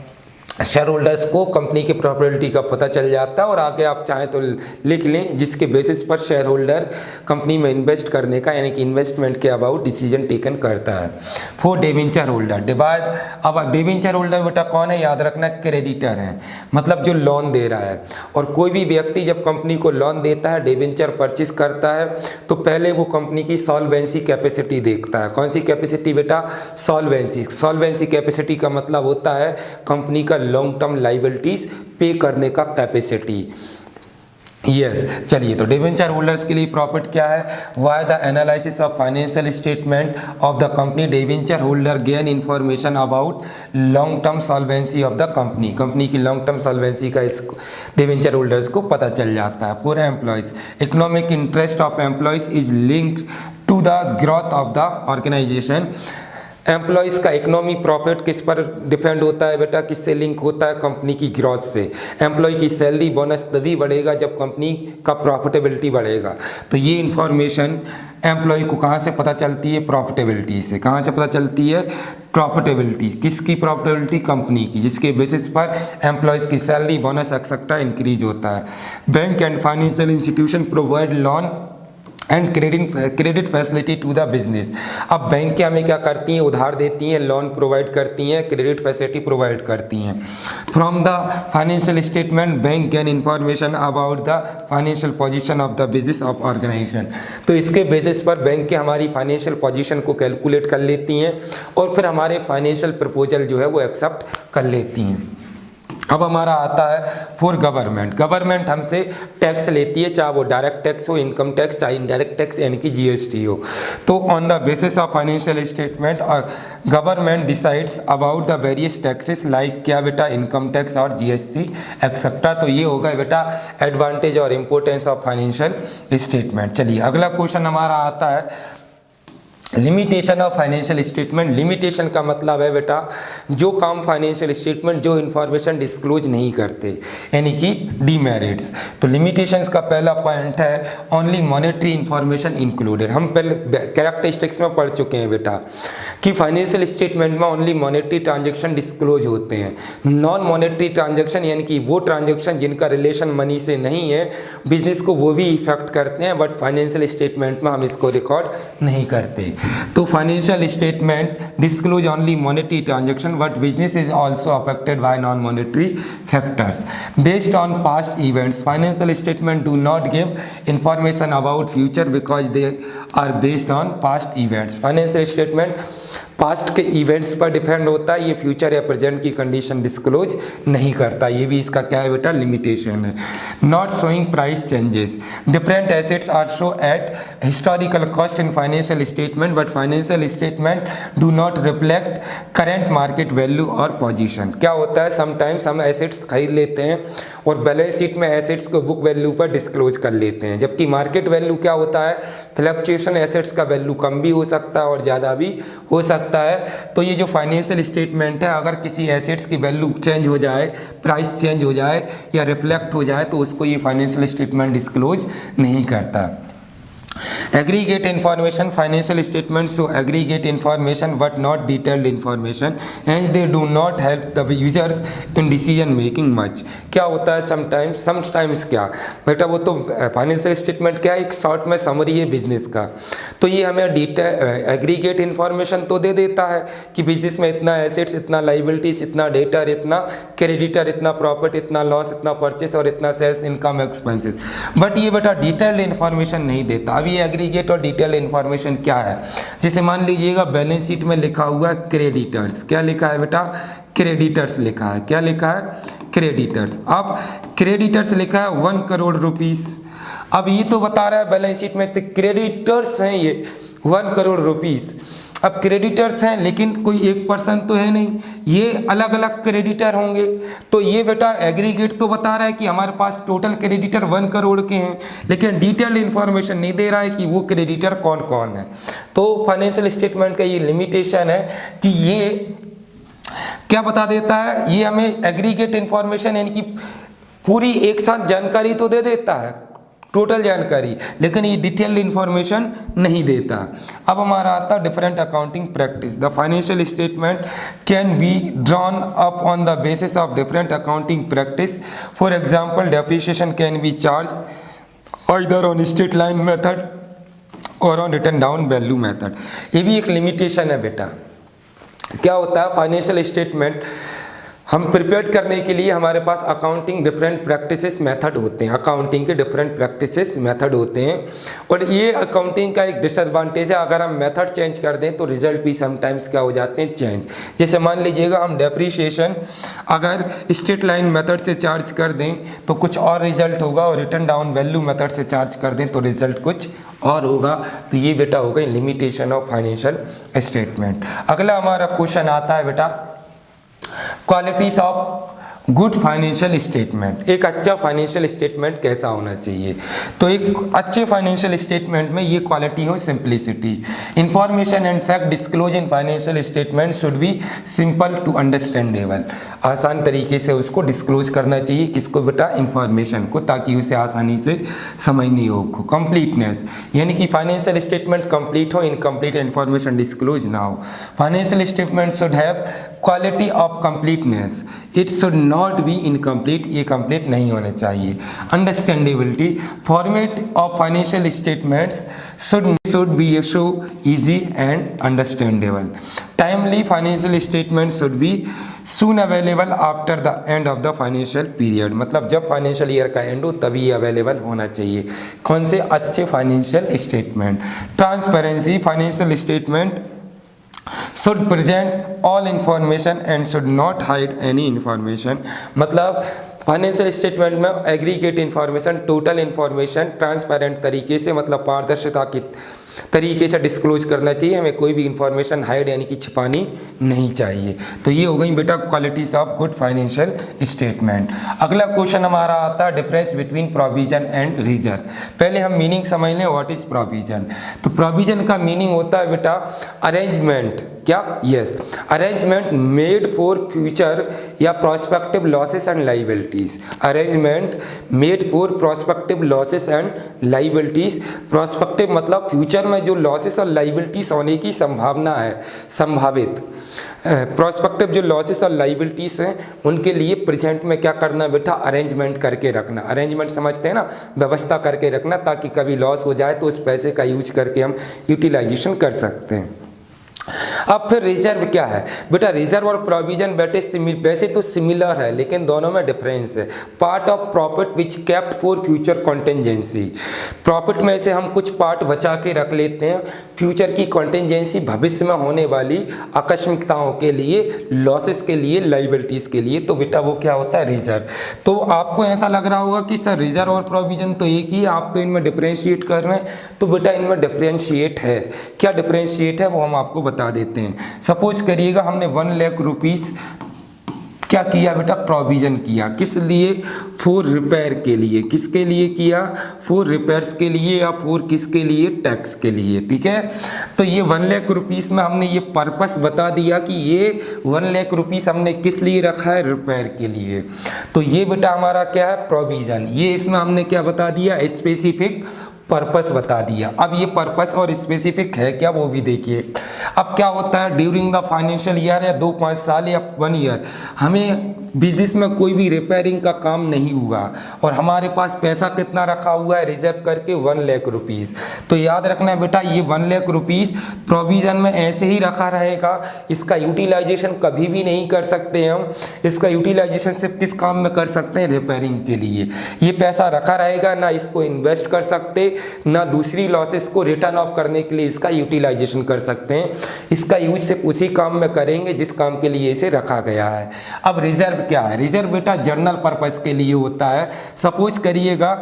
शेयर होल्डर्स को कंपनी की प्रॉफिटेबिलिटी का पता चल जाता है। और आगे आप चाहें तो लिख लें, जिसके बेसिस पर शेयर होल्डर कंपनी में इन्वेस्ट करने का, यानी कि इन्वेस्टमेंट के अबाउट डिसीजन टेकन करता है। For debenture holder divide. अब डिबेंचर होल्डर बेटा कौन है, याद रखना क्रेडिटर है, मतलब जो लोन दे रहा है। और कोई भी व्यक्ति जब कंपनी को लोन देता है, डिबेंचर परचेज करता है, तो पहले वो कंपनी की सॉल्वेंसी कैपेसिटी देखता है। कौन सी कैपेसिटी बेटा, सॉल्वेंसी। सॉल्वेंसी कैपेसिटी का मतलब होता है कंपनी का लॉन्ग टर्म लाइबिलिटीज पे करने का कैपेसिटी। यस चलिए, तो डिबेंचर होल्डर्स के लिए प्रॉफिट क्या है, why the analysis of financial statement of the company debenture holder gain information about long term solvency of the company. Company की लॉन्ग टर्म सॉल्वेंसी का इस डिबेंचर होल्डर्स को पता चल जाता है। For employees, economic interest of employees is linked to the growth of the organisation. Employees का economy profit किस पर डिपेंड होता है बेटा, किससे लिंक होता है, कंपनी की ग्रोथ से। एम्प्लॉय की सैलरी बोनस तभी बढ़ेगा जब कंपनी का प्रॉफिटेबिलिटी बढ़ेगा। तो ये इन्फॉर्मेशन एम्प्लॉय को कहाँ से पता चलती है, प्रॉफिटेबिलिटी से। कहाँ से पता चलती है, प्रॉफिटेबिलिटी। किसकी प्रॉफिटेबिलिटी, कंपनी की, जिसके बेसिस पर एम्प्लॉयज़ की सैलरी बोनस एक्सेट्रा इंक्रीज होता है। Bank and financial institution provide loan and credit facility to the business. अब बैंक हमें क्या करती हैं, उधार देती हैं, लोन प्रोवाइड करती हैं, क्रेडिट फैसिलिटी प्रोवाइड करती हैं। From the financial statement bank gain information about the financial position of the business of organisation. तो इसके बेसिस पर बैंक हमारी फाइनेंशियल पोजीशन को कैलकुलेट कर लेती हैं और फिर हमारे फाइनेंशियल प्रपोजल जो है वो एक्सेप्ट कर लेती हैं। अब हमारा आता है फॉर गवर्नमेंट। गवर्नमेंट हमसे टैक्स लेती है, चाहे वो डायरेक्ट टैक्स हो, इनकम टैक्स, चाहे इनडायरेक्ट टैक्स यानी कि जीएसटी हो। तो on the basis of financial statement और government decides about the various taxes like क्या बेटा, इनकम टैक्स और जीएसटी एक्सेट्रा। तो ये होगा बेटा एडवांटेज और इम्पोर्टेंस ऑफ फाइनेंशियल स्टेटमेंट। चलिए अगला क्वेश्चन हमारा आता है limitation of financial statement. Limitation का मतलब है बेटा जो काम फाइनेंशियल स्टेटमेंट जो इन्फॉर्मेशन डिस्क्लोज नहीं करते, यानी कि डीमेरिट्स। तो लिमिटेशंस का पहला पॉइंट है ओनली मॉनेटरी इन्फॉर्मेशन इंक्लूडेड। हम पहले कैरेक्टरिस्टिक्स में पढ़ चुके हैं बेटा कि फाइनेंशियल स्टेटमेंट में ओनली मॉनेटरी ट्रांजेक्शन डिस्क्लोज होते हैं। नॉन मॉनेटरी ट्रांजेक्शन यानी कि वो ट्रांजेक्शन जिनका रिलेशन मनी से नहीं है, बिजनेस को वो भी इफेक्ट करते हैं, बट फाइनेंशियल स्टेटमेंट में हम इसको रिकॉर्ड नहीं करते। तो financial statement disclose only monetary transaction but business is also affected by non monetary factors based on past events. Financial statement do not give information about future because they are based on past events. Financial statement past के events पर depend होता है, ये future या present की condition disclose नहीं करता। ये भी इसका क्या है बेटा, लिमिटेशन है। Not showing price changes. Different assets are shown at historical cost in financial statement but financial statement do not reflect current market value और पोजीशन। क्या होता है, समटाइम्स हम एसेट्स खरीद लेते हैं और बैलेंस शीट में एसेट्स को बुक वैल्यू पर डिस्क्लोज कर लेते हैं, जबकि मार्केट वैल्यू क्या होता है, फ्लक्चुएशन, एसेट्स का वैल्यू कम भी हो सकता है और ज़्यादा भी हो सकता है। तो ये जो फाइनेंशियल स्टेटमेंट है, अगर किसी एसेट्स की वैल्यू चेंज हो जाए, प्राइस चेंज हो जाए या रिफ्लेक्ट हो जाए तो उसको ये फाइनेंशियल स्टेटमेंट डिस्क्लोज नहीं करता। Aggregate information, financial statements show aggregate information but not detailed information and they do not help the users in decision making much। क्या होता है sometimes क्या बेटा, वो तो फाइनेंशियल स्टेटमेंट क्या है, एक शॉर्ट में समरी है बिजनेस का। तो ये हमें एग्रीगेट इन्फॉर्मेशन तो दे देता है कि बिजनेस में इतना एसेट्स, इतना लाइबिलिटीज, इतना डेटर, इतना क्रेडिटर, इतना प्रॉफिट, इतना लॉस, इतना परचेस और इतना सेल्स, इनकम, एक्सपेंसेस, बट ये बेटा डिटेल्ड इन्फॉर्मेशन नहीं देता। अब ये एग्रीगेट और डिटेल इन्फॉर्मेशन क्या है, जैसे मान लीजिएगा बैलेंस शीट में लिखा हुआ क्रेडिटर्स। क्या लिखा है बेटा, क्रेडिटर्स लिखा है। क्या लिखा है, क्रेडिटर्स। अब क्रेडिटर्स लिखा है 1 करोड़ रुपीस। अब ये तो बता रहा है बैलेंस शीट में क्रेडिटर्स हैं ये 1 करोड़ रुपीस। अब क्रेडिटर्स हैं लेकिन कोई एक पर्सन तो है नहीं, ये अलग अलग क्रेडिटर होंगे। तो ये बेटा एग्रीगेट तो बता रहा है कि हमारे पास टोटल क्रेडिटर 1 करोड़ के हैं, लेकिन डिटेल्ड इन्फॉर्मेशन नहीं दे रहा है कि वो क्रेडिटर कौन कौन है। तो फाइनेंशियल स्टेटमेंट का ये लिमिटेशन है कि ये क्या बता देता है, ये हमें एग्रीगेट इन्फॉर्मेशन यानी कि पूरी एक साथ जानकारी तो दे देता है, टोटल जानकारी, लेकिन ये डिटेल्ड इन्फॉर्मेशन नहीं देता। अब हमारा आता है different accounting practice. The financial statement can be drawn up on the basis of different accounting practice. For example depreciation can be charge either on straight line method और on written down value method. ये भी एक limitation है बेटा। क्या होता है, financial statement हम प्रिपेयर करने के लिए हमारे पास अकाउंटिंग डिफरेंट प्रैक्टिसेस मेथड होते हैं, अकाउंटिंग के डिफरेंट प्रैक्टिसेस मेथड होते हैं। और ये अकाउंटिंग का एक डिसएडवांटेज है, अगर हम मेथड चेंज कर दें तो रिजल्ट भी समटाइम्स क्या हो जाते हैं, चेंज। जैसे मान लीजिएगा हम डेप्रीशिएशन अगर स्ट्रेट लाइन मेथड से चार्ज कर दें तो कुछ और रिजल्ट होगा, और रिटर्न डाउन वैल्यू मेथड से चार्ज कर दें तो रिजल्ट कुछ और होगा। तो ये बेटा हो गई लिमिटेशन ऑफ फाइनेंशियल स्टेटमेंट। अगला हमारा क्वेश्चन आता है बेटा qualities of good financial statement, एक अच्छा फाइनेंशियल स्टेटमेंट कैसा होना चाहिए? तो एक अच्छे फाइनेंशियल स्टेटमेंट में ये क्वालिटी हो simplicity, information and fact disclose in financial statement should be simple to understandable, आसान तरीके से उसको डिस्क्लोज करना चाहिए, किसको बेटा? इंफॉर्मेशन को, ताकि उसे आसानी से समझनी हो। कंप्लीटनेस, यानी कि फाइनेंशियल स्टेटमेंट कंप्लीट हो, इनकम्प्लीट इंफॉर्मेशन डिस्क्लोज ना हो। Financial statement should have quality of completeness, it should not be incomplete, ये कंप्लीट नहीं होने चाहिए। Understandability, format of financial statements should be so easy and understandable. Timely financial statement should B soon available after the end of the financial period, मतलब जब financial year का and हो तभी ये अवेलेबल होना चाहिए। कौन से? अच्छे financial statement. Transparency, financial statement should present all information and should not hide any information, मतलब फाइनेंशियल स्टेटमेंट में aggregate information, total information transparent तरीके से, मतलब पारदर्शिता की तरीके से डिस्क्लोज करना चाहिए। हमें कोई भी इंफॉर्मेशन हाइड यानी कि छिपानी नहीं चाहिए। तो ये हो गई बेटा qualities of good financial statement. अगला क्वेश्चन हमारा आता है difference between provision and reserve. पहले हम मीनिंग समझ लें, व्हाट इज प्रोविजन। तो प्रोविजन का मीनिंग होता है बेटा अरेंजमेंट, क्या? Yes, arrangement made for future या prospective losses and liabilities. Arrangement made for prospective losses and liabilities. Prospective मतलब फ्यूचर में जो लॉसेस और लाइबिलिटीज होने की संभावना है, संभावित। प्रोस्पेक्टिव जो लॉसेस और लाइबिलिटीज हैं उनके लिए प्रेजेंट में क्या करना बेटा? अरेंजमेंट करके रखना। अरेंजमेंट समझते हैं ना, व्यवस्था करके रखना, ताकि कभी लॉस हो जाए तो उस पैसे का यूज करके हम यूटिलाइजेशन कर सकते हैं। अब फिर रिजर्व क्या है बेटा? रिजर्व और प्रोविजन बेटे वैसे तो सिमिलर है, लेकिन दोनों में डिफरेंस है। Part of profit which kept for future contingency. Profit में से हम कुछ पार्ट बचा के रख लेते हैं फ्यूचर की कॉन्टेंजेंसी, भविष्य में होने वाली आकस्मिकताओं के लिए, लॉसेस के लिए, लाइबिलिटीज के लिए। तो बेटा वो क्या होता है? रिजर्व। तो आपको ऐसा लग रहा होगा कि सर रिजर्व और प्रोविजन तो एक ही, आप तो इनमें डिफरेंशिएट कर रहे हैं। तो बेटा इनमें डिफरेंशिएट है। क्या डिफरेंशिएट है वो हम आपको बता देते हैं। सपोज करिएगा हमने 1 लाख रुपीस क्या किया बेटा? प्रोविजन किया। किस लिए? फॉर रिपेयर के लिए। किसके लिए किया? फॉर रिपेयर्स के लिए, या फॉर किसके लिए? टैक्स के लिए। ठीक है, तो ये 1 लाख रुपीस में हमने ये पर्पस बता दिया कि ये 1 लाख रुपीस हमने किस लिए रखा है? रिपेयर के लिए। तो ये बेटा हमारा क्या है? प्रोविजन। ये इसमें हमने क्या बता दिया? स्पेसिफिक पर्पस बता दिया। अब ये पर्पस और स्पेसिफिक है क्या वो भी देखिए। अब क्या होता है ड्यूरिंग द फाइनेंशियल ईयर या 2-5 साल या 1 ईयर हमें बिजनेस में कोई भी रिपेयरिंग का काम नहीं हुआ और हमारे पास पैसा कितना रखा हुआ है रिजर्व करके? 1 लाख रुपीस। तो याद रखना है बेटा ये 1 लाख रुपीस प्रोविजन में ऐसे ही रखा रहेगा, इसका यूटिलाइजेशन कभी भी नहीं कर सकते हम। इसका यूटिलाइजेशन सिर्फ किस काम में कर सकते हैं? रिपेयरिंग के लिए। ये पैसा रखा रहेगा, ना इसको इन्वेस्ट कर सकते, ना दूसरी लॉसेस को रिटर्न ऑफ करने के लिए इसका यूटिलाइजेशन कर सकते हैं। इसका यूज सिर्फ उसी काम में करेंगे जिस काम के लिए इसे रखा गया है। अब रिजर्व क्या है? रिजर्व बेटा जर्नल पर्पस के लिए होता है। सपोज करिएगा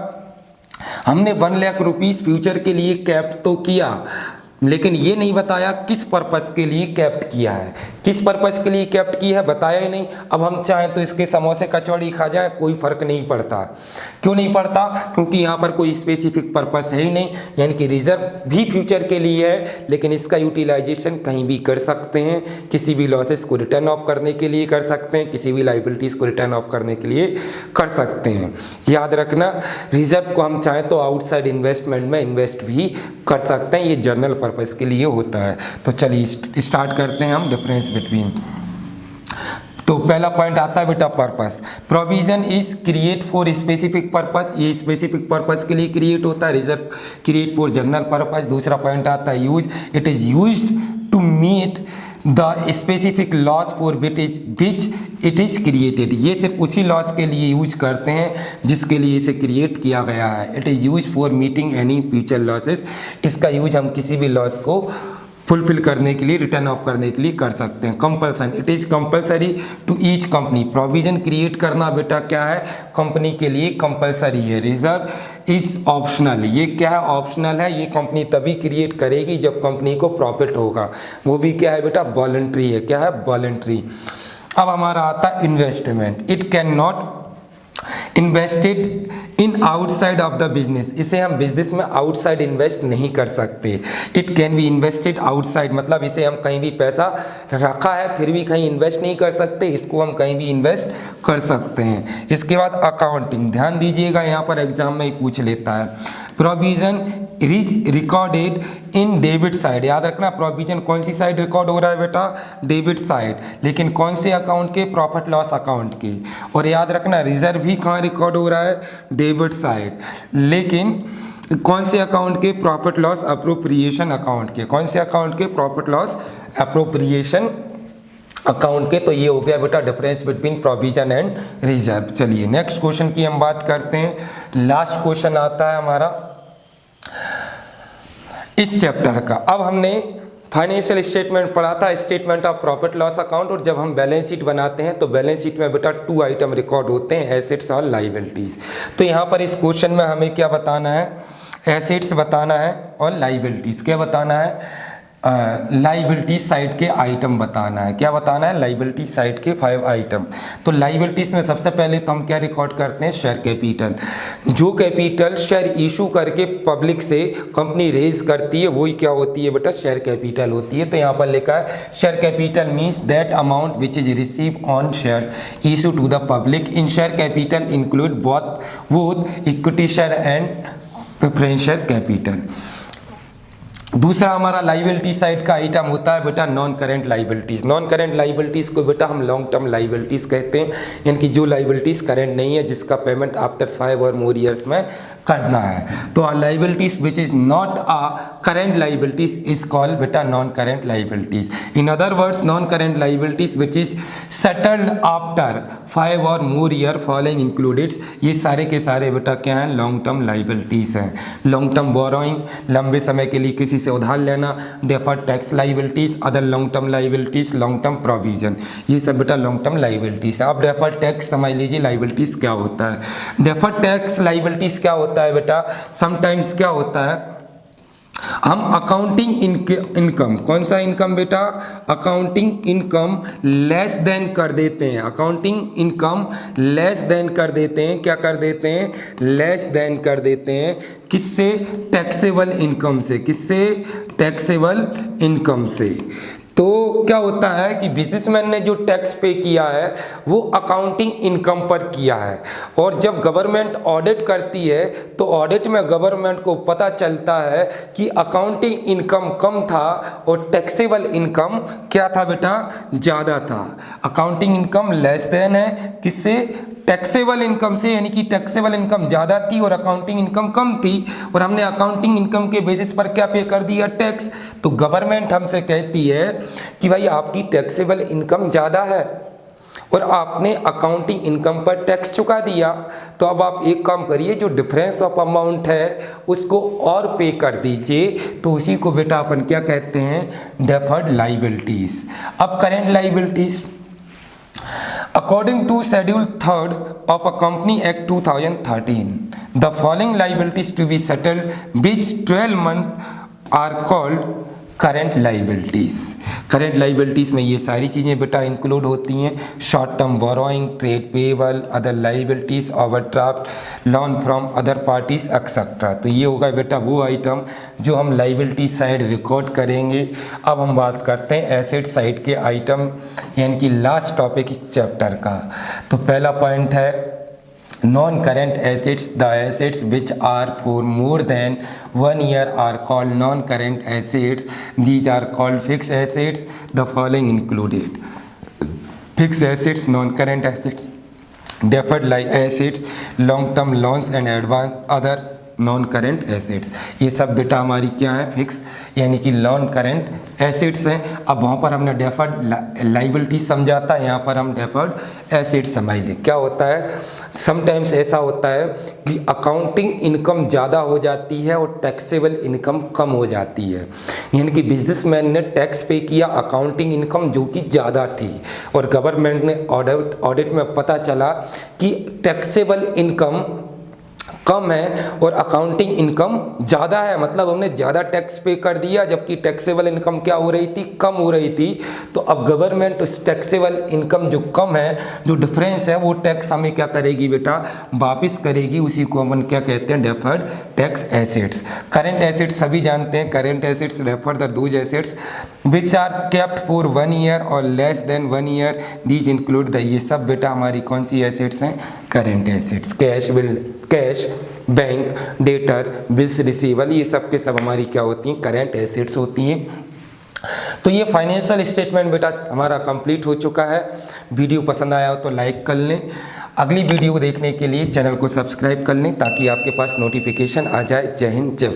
हमने 1 लाख रुपीस फ्यूचर के लिए कैप्ट तो किया, लेकिन ये नहीं बताया किस पर्पस के लिए कैप्ट किया है। किस पर्पस के लिए कैप्ट किया है बताया ही नहीं। अब हम चाहें तो इसके समोसे कचौड़ी खा जाए, कोई फर्क नहीं पड़ता। क्यों नहीं पड़ता? क्योंकि यहाँ पर कोई स्पेसिफिक पर्पस है ही नहीं। यानी कि रिजर्व भी फ्यूचर के लिए है, लेकिन इसका यूटिलाइजेशन कहीं भी कर सकते हैं। किसी भी लॉसेस को रिटर्न ऑफ करने के लिए कर सकते हैं, किसी भी लाइबिलिटीज को रिटर्न ऑफ करने के लिए कर सकते हैं। याद रखना रिजर्व को हम चाहें तो आउटसाइड इन्वेस्टमेंट में इन्वेस्ट भी कर सकते हैं। ये जर्नल पर्पस के लिए होता है। तो चलिए स्टार्ट करते हैं हम डिफरेंस बिटवीन। तो पहला पॉइंट आता है बेटा purpose. Provision is create for specific purpose, ये स्पेसिफिक पर्पस के लिए क्रिएट होता है। Reserve create for general purpose. दूसरा पॉइंट आता है use, it is used to meet the specific loss for which it is created. ये सिर्फ उसी लॉस के लिए यूज करते हैं जिसके लिए इसे क्रिएट किया गया है। It is use for meeting any future losses. इसका यूज हम किसी भी लॉस को फुलफिल करने के लिए, रिटर्न ऑफ करने के लिए कर सकते हैं। Compulsion, it is compulsory to each company. Provision create करना बेटा क्या है? कंपनी के लिए कंपल्सरी है। रिजर्व इज ऑप्शनल, ये क्या है? ऑप्शनल है। ये कंपनी तभी क्रिएट करेगी जब कंपनी को प्रॉफिट होगा। वो भी क्या है बेटा? वॉलंटरी है। क्या है? वॉलंटरी। अब हमारा आता है investment. It can not invested in outside of the business, इसे हम बिजनेस में आउटसाइड इन्वेस्ट नहीं कर सकते। It can be invested outside, मतलब इसे हम कहीं भी पैसा रखा है फिर भी कहीं इन्वेस्ट नहीं कर सकते, इसको हम कहीं भी इन्वेस्ट कर सकते हैं। इसके बाद अकाउंटिंग, ध्यान दीजिएगा यहाँ पर एग्जाम में ही पूछ लेता है। Provision recorded in debit side, याद रखना प्रोविजन कौन सी साइड रिकॉर्ड हो रहा है बेटा, डेबिट साइड, लेकिन कौन से अकाउंट के, प्रॉफिट लॉस अकाउंट के। और याद रखना रिजर्व भी कहाँ रिकॉर्ड हो रहा है, डेबिट साइड, लेकिन कौन से अकाउंट के, प्रॉफिट लॉस अप्रोप्रिएशन अकाउंट के, कौन से अकाउंट के, प्रॉफिट लॉस अप्रोप्रिएशन अकाउंट के। तो ये हो गया बेटा difference between provision and reserve. चलिए नेक्स्ट क्वेश्चन की हम बात करते हैं। लास्ट क्वेश्चन आता है हमारा इस चैप्टर का। अब हमने फाइनेंशियल स्टेटमेंट पढ़ा था, statement of profit loss account, और जब हम बैलेंस शीट बनाते हैं तो बैलेंस शीट में बेटा 2 आइटम रिकॉर्ड होते हैं, एसेट्स और लाइबिलिटीज। तो यहाँ पर इस क्वेश्चन में हमें क्या बताना है, एसेट्स बताना है और लाइबिलिटीज। क्या बताना है, लाइबिलिटी साइड के आइटम बताना है। क्या बताना है, लाइबिलिटी साइड के 5 आइटम। तो लाइबिलिटीज में सबसे पहले तो हम क्या रिकॉर्ड करते हैं, शेयर कैपिटल। जो कैपिटल शेयर इशू करके पब्लिक से कंपनी रेज करती है वही क्या होती है बेटा, शेयर कैपिटल होती है। तो यहाँ पर लिखा है share capital means that amount which is receive on shares issue to the public. In share capital include both equity share and preference share capital. दूसरा हमारा लाइबिलिटी साइड का आइटम होता है बेटा non current liabilities. Non current liabilities को बेटा हम long term liabilities कहते हैं, यानी कि जो लाइबिलिटीज करेंट नहीं है, जिसका पेमेंट आफ्टर 5 और मोर ईयर्स में करना है। तो liabilities which is not a current liabilities is called बेटा non current liabilities. In other words non current liabilities which is settled after 5 और मोर ईयर फॉलोइंग इंक्लूडेड, ये सारे के सारे बेटा क्या हैं, लॉन्ग टर्म लाइबिलिटीज हैं। लॉन्ग टर्म बोरोइंग, लंबे समय के लिए किसी से उधार लेना, deferred tax liabilities, other long term liabilities, long term provision, ये सब बेटा लॉन्ग टर्म लाइबिलिटीज है। अब डेफर्ड टैक्स समझ लीजिए लाइबिलिटीज क्या होता है। डेफर्ड टैक्स लाइबिलिटीज क्या होता है बेटा, समटाइम्स क्या होता है, हम अकाउंटिंग इनकम, कौन सा इनकम बेटा, अकाउंटिंग इनकम लेस देन कर देते हैं, अकाउंटिंग इनकम लेस देन कर देते हैं, क्या कर देते हैं, लेस देन कर देते हैं, किससे, टैक्सेबल इनकम से, किससे, टैक्सेबल इनकम से। तो क्या होता है कि बिजनेसमैन ने जो टैक्स पे किया है वो अकाउंटिंग इनकम पर किया है, और जब गवर्नमेंट ऑडिट करती है तो ऑडिट में गवर्नमेंट को पता चलता है कि अकाउंटिंग इनकम कम था और टैक्सेबल इनकम क्या था बेटा, ज़्यादा था। अकाउंटिंग इनकम लेस देन है किससे, टैक्सेबल इनकम से, यानी कि टैक्सेबल इनकम ज़्यादा थी और अकाउंटिंग इनकम कम थी, और हमने अकाउंटिंग इनकम के बेसिस पर क्या पे कर दिया, टैक्स। तो गवर्नमेंट हमसे कहती है कि भाई आपकी टैक्सेबल इनकम ज़्यादा है और आपने अकाउंटिंग इनकम पर टैक्स चुका दिया, तो अब आप एक काम करिए, जो डिफरेंस ऑफ अमाउंट है उसको और पे कर दीजिए। तो उसी को बेटा अपन क्या कहते हैं, डेफर्ड लाइबिलिटीज़। अब current liabilities, According to Schedule 3rd of a Company Act 2013, the following liabilities to be settled which 12 months are called current liabilities. Current liabilities में ये सारी चीज़ें बेटा इंक्लूड होती हैं, short term borrowing, trade payable, other liabilities, overdraft, loan from other parties etcetera. तो ये होगा बेटा वो आइटम जो हम लाइबिलिटी साइड रिकॉर्ड करेंगे। अब हम बात करते हैं एसेट साइड के आइटम, यानी कि लास्ट टॉपिक इस चैप्टर का। तो पहला पॉइंट है non current assets. The assets which are for more than 1 year are called non current assets. These are called fixed assets. The following included: fixed assets, non current assets, deferred assets, long term loans and advance, other non current assets. ये सब बेटा हमारी क्या है, fix यानी कि non current assets हैं। अब वहाँ पर हमने डेफर्ड लाइबिलिटी समझा था, यहाँ पर हम डेफर्ड एसेट्स समझ लें। क्या होता है, समटाइम्स ऐसा होता है कि अकाउंटिंग इनकम ज़्यादा हो जाती है और टैक्सेबल इनकम कम हो जाती है, यानी कि बिजनेसमैन ने टैक्स पे किया अकाउंटिंग इनकम जो कि ज़्यादा थी, और गवर्नमेंट ने ऑडिट में पता चला कि टैक्सेबल इनकम कम है और अकाउंटिंग इनकम ज़्यादा है, मतलब हमने ज़्यादा टैक्स पे कर दिया, जबकि टैक्सेबल इनकम क्या हो रही थी, कम हो रही थी। तो अब गवर्नमेंट उस टैक्सेबल इनकम जो कम है, जो डिफरेंस है, वो टैक्स हमें क्या करेगी बेटा, वापस करेगी। उसी को अपन क्या कहते हैं, deferred tax assets. Current assets सभी जानते हैं, current assets refer the those assets which are kept for 1 year और less than 1 year, these include the, ये सब बेटा हमारी कौन सी एसेट्स हैं, current assets. Cash, bank, debtor, bills receivable, ये सब के सब हमारी क्या होती हैं, करेंट एसेट्स होती हैं। तो ये फाइनेंशियल स्टेटमेंट बेटा हमारा कंप्लीट हो चुका है। वीडियो पसंद आया हो तो लाइक कर लें। अगली वीडियो को देखने के लिए चैनल को सब्सक्राइब कर लें ताकि आपके पास नोटिफिकेशन आ जाए। जय हिंद, जय भारत।